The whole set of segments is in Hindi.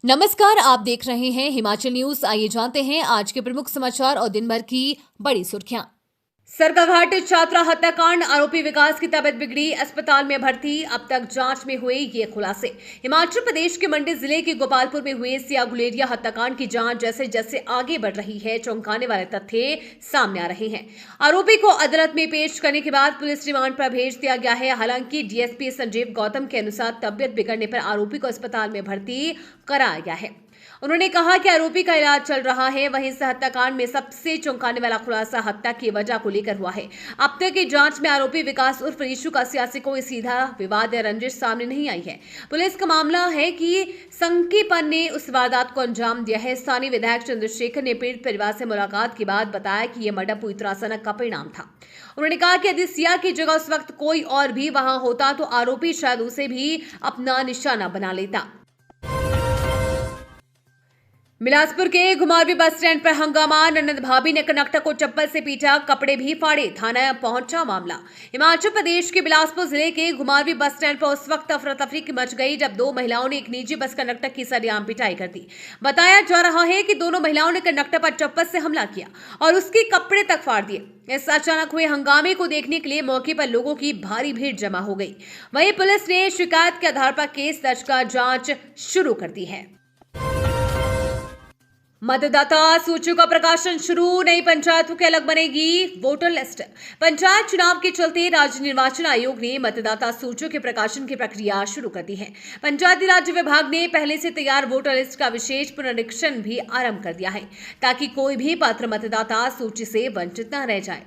नमस्कार, आप देख रहे हैं हिमाचल न्यूज। आइए जानते हैं आज के प्रमुख समाचार और दिन भर की बड़ी सुर्खियां। सरकाघाट छात्रा हत्याकांड, आरोपी विकास की तबीयत बिगड़ी, अस्पताल में भर्ती। अब तक जांच में हुए ये खुलासे। हिमाचल प्रदेश के मंडी जिले के गोपालपुर में हुए सिया गुलेरिया हत्याकांड की जांच जैसे जैसे आगे बढ़ रही है, चौंकाने वाले तथ्य सामने आ रहे हैं। आरोपी को अदालत में पेश करने के बाद पुलिस रिमांड पर भेज दिया गया है। हालांकि डीएसपी संजीव गौतम के अनुसार तबीयत बिगड़ने पर आरोपी को अस्पताल में भर्ती कराया गया है। उन्होंने कहा कि आरोपी का इलाज चल रहा है। वहीं इस हत्याकांड में सबसे चौंकाने वाला खुलासा हत्या की वजह को लेकर हुआ है। अब तक की जांच में आरोपी विकास उर्फ ऋषु का सियासी कोई सीधा विवाद या रंजिश सामने नहीं आई है। पुलिस का मामला है कि संकीपन ने उस वारदात को अंजाम दिया है। स्थानीय विधायक चंद्रशेखर ने पीड़ित परिवार से मुलाकात के बाद बताया कि यह मर्डर पूरी तरह अचानक का परिणाम था। उन्होंने कहा कि यदि सिया की जगह उस वक्त कोई और भी वहां होता तो आरोपी शायद उसे भी अपना निशाना बना लेता। बिलासपुर के घुमारवीं बस स्टैंड पर हंगामा, ननद भाभी ने कंडक्टर को चप्पल से पीटा, कपड़े भी फाड़े, थाना पहुंचा मामला। हिमाचल प्रदेश के बिलासपुर जिले के घुमारवीं बस स्टैंड पर उस वक्त अफरा तफरी मच गई जब दो महिलाओं ने एक निजी बस कंडक्टर की सरेआम पिटाई कर दी। बताया जा रहा है कि दोनों महिलाओं ने कंडक्टर पर चप्पल से हमला किया और उसके कपड़े तक फाड़ दिए। इस अचानक हुए हंगामे को देखने के लिए मौके पर लोगों की भारी भीड़ जमा हो गई। वहीं पुलिस ने शिकायत के आधार पर केस दर्ज कर जांच शुरू कर दी है। मतदाता सूचियों का प्रकाशन शुरू, नई पंचायतों के अलग बनेगी वोटर लिस्ट। पंचायत चुनाव के चलते राज्य निर्वाचन आयोग ने मतदाता सूचियों के प्रकाशन की प्रक्रिया शुरू कर दी है। पंचायती राज विभाग ने पहले से तैयार वोटर लिस्ट का विशेष पुनरीक्षण भी आरंभ कर दिया है ताकि कोई भी पात्र मतदाता सूची से वंचित न रह जाए।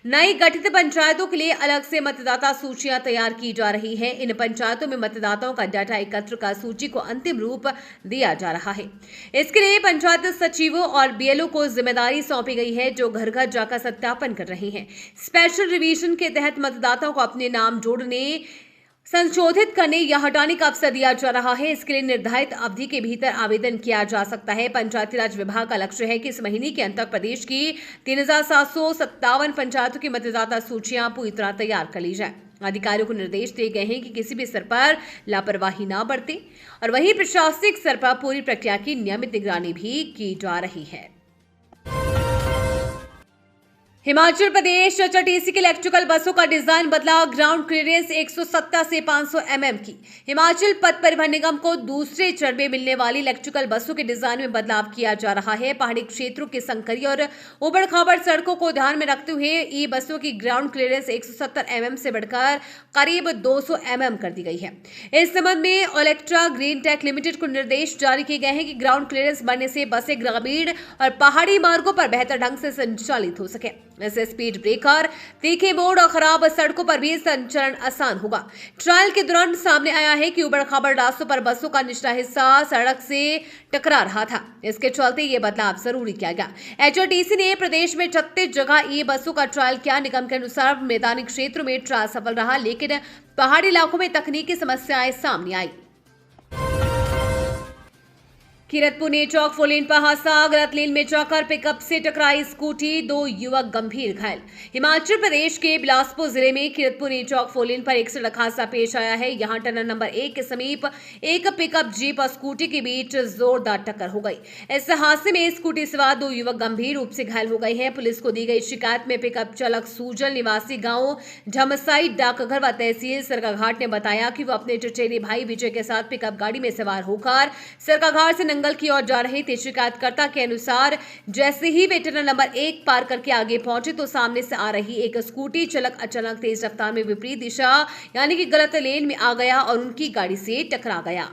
नई गठित पंचायतों के लिए अलग से मतदाता सूचियां तैयार की जा रही हैं। इन पंचायतों में मतदाताओं का डाटा एकत्र कर सूची को अंतिम रूप दिया जा रहा है। इसके लिए पंचायत सचिवों और बीएलओ को जिम्मेदारी सौंपी गई है जो घर घर जाकर सत्यापन कर रहे हैं। स्पेशल रिवीजन के तहत मतदाताओं को अपने नाम जोड़ने, संशोधित करने या हटाने का अवसर दिया जा रहा है। इसके लिए निर्धारित अवधि के भीतर आवेदन किया जा सकता है। पंचायती राज विभाग का लक्ष्य है कि इस महीने के अंत तक प्रदेश की 3757 पंचायतों की मतदाता सूचियां पूरी तरह तैयार कर ली जाए। अधिकारियों को निर्देश दिए गए हैं कि किसी भी स्तर पर लापरवाही न बरते और वहीं प्रशासनिक स्तर पर पूरी प्रक्रिया की नियमित निगरानी भी की जा रही है। हिमाचल प्रदेश एचआरटीसी के इलेक्ट्रिकल बसों का डिजाइन बदला, ग्राउंड क्लियरेंस 170 से 500 mm की। हिमाचल पथ परिवहन निगम को दूसरे चरण में मिलने वाली इलेक्ट्रिकल बसों के डिजाइन में बदलाव किया जा रहा है। पहाड़ी क्षेत्रों के संकरी और उबड़ खाबड़ सड़कों को ध्यान में रखते हुए ई बसों की ग्राउंड क्लियरेंस 170 mm से बढ़कर करीब 200 mm कर दी गई है। इस संबंध में ओलेक्ट्रा ग्रीन टेक लिमिटेड को निर्देश जारी किए गए हैं कि ग्राउंड क्लियरेंस बढ़ने से बसें ग्रामीण और पहाड़ी मार्गों पर बेहतर ढंग से संचालित हो सके। ऐसे स्पीड ब्रेकर, तीखे मोड़ और खराब सड़कों पर भी संचलन आसान होगा। ट्रायल के दौरान सामने आया है कि उबड़ खाबड़ रास्तों पर बसों का निचला हिस्सा सड़क से टकरा रहा था। इसके चलते ये बदलाव जरूरी किया गया। एचआरटीसी ने प्रदेश में 36 जगह ई बसों का ट्रायल किया। निगम के अनुसार मैदानी क्षेत्रों में ट्रायल सफल रहा, लेकिन पहाड़ी इलाकों में तकनीकी समस्याएं सामने आई। कीरतपुर ने चौक फोरलेन पर हादसा, गलत लेन में जाकर पिकअप से टकराई स्कूटी, 2 युवक गंभीर घायल। हिमाचल प्रदेश के बिलासपुर जिले में कीरतपुर ने चौक फोरलेन पर एक सड़क हादसा पेश आया है। यहां टनल नंबर 1 के समीप एक पिकअप जीप और स्कूटी के बीच जोरदार टक्कर हो गई। इस हादसे में स्कूटी सवार 2 युवक गंभीर रूप से घायल हो गए हैं। पुलिस को दी गई शिकायत में पिकअप चालक सूजल निवासी गांव झमसाई डाकघर व तहसील सरकाघाट ने बताया कि वो अपने चचेरे भाई विजय के साथ पिकअप गाड़ी में सवार होकर सरकाघाट से नंगल की ओर जा रहे थे। शिकायतकर्ता के अनुसार जैसे ही वे टनल नंबर 1 पार करके आगे पहुंचे तो सामने से आ रही एक स्कूटी चालक अचानक तेज रफ्तार में विपरीत दिशा यानी कि गलत लेन में आ गया और उनकी गाड़ी से टकरा गया।